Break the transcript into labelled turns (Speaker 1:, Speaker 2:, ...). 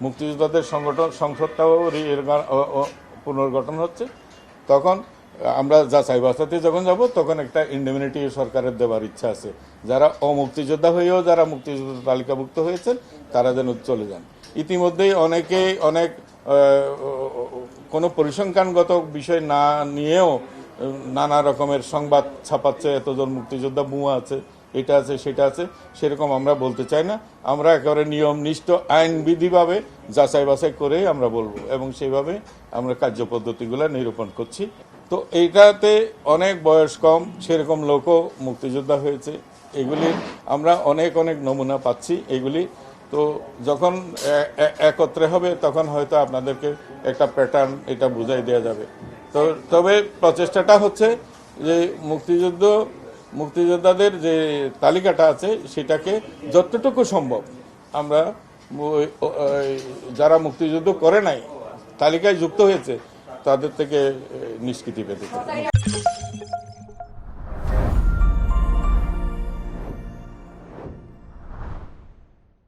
Speaker 1: মুক্তিযোদ্ধাদের সংসদটাও পুনর্গঠন হচ্ছে, তখন আমরা যাচাই বাছাইতে যখন যাব তখন একটা ইন্ডেমনিটি সরকারের দেওয়ার ইচ্ছা আছে। যারা অমুক্তিযোদ্ধা হয়েও যারা মুক্তিযোদ্ধা তালিকাভুক্ত হয়েছেন তারা যেন চলে যান। ইতিমধ্যেই অনেকেই অনেক কোনো পরিসংখ্যানগত বিষয় না নিয়েও নানা রকমের সংবাদ ছাপাচ্ছে, এতজন মুক্তিযোদ্ধা ভুয়া আছে, এটা আছে সেটা আছে, সেরকম আমরা বলতে চাই না। আমরা একেবারে নিয়মনিষ্ঠ আইনবিধিভাবে যাচাই বাছাই করেই আমরা বলবো এবং সেইভাবে আমরা কার্যপদ্ধতিগুলো নিরূপণ করছি। তো এইটাতে অনেক বয়স কম সেরকম লোকও মুক্তিযোদ্ধা হয়েছে, এগুলি আমরা অনেক অনেক নমুনা পাচ্ছি। এগুলি তো যখন একত্রে হবে তখন হয়তো আপনাদেরকে একটা প্যাটার্ন এটা বুঝাই দেওয়া যাবে। তো তবে প্রচেষ্টাটা হচ্ছে যে মুক্তিযোদ্ধাদের যে তালিকাটা আছে সেটাকে যতটুকু সম্ভব আমরা যারা মুক্তিযুদ্ধ করে নাই তালিকায় যুক্ত হয়েছে তাদের থেকে নিষ্কৃতি পেতে চাই।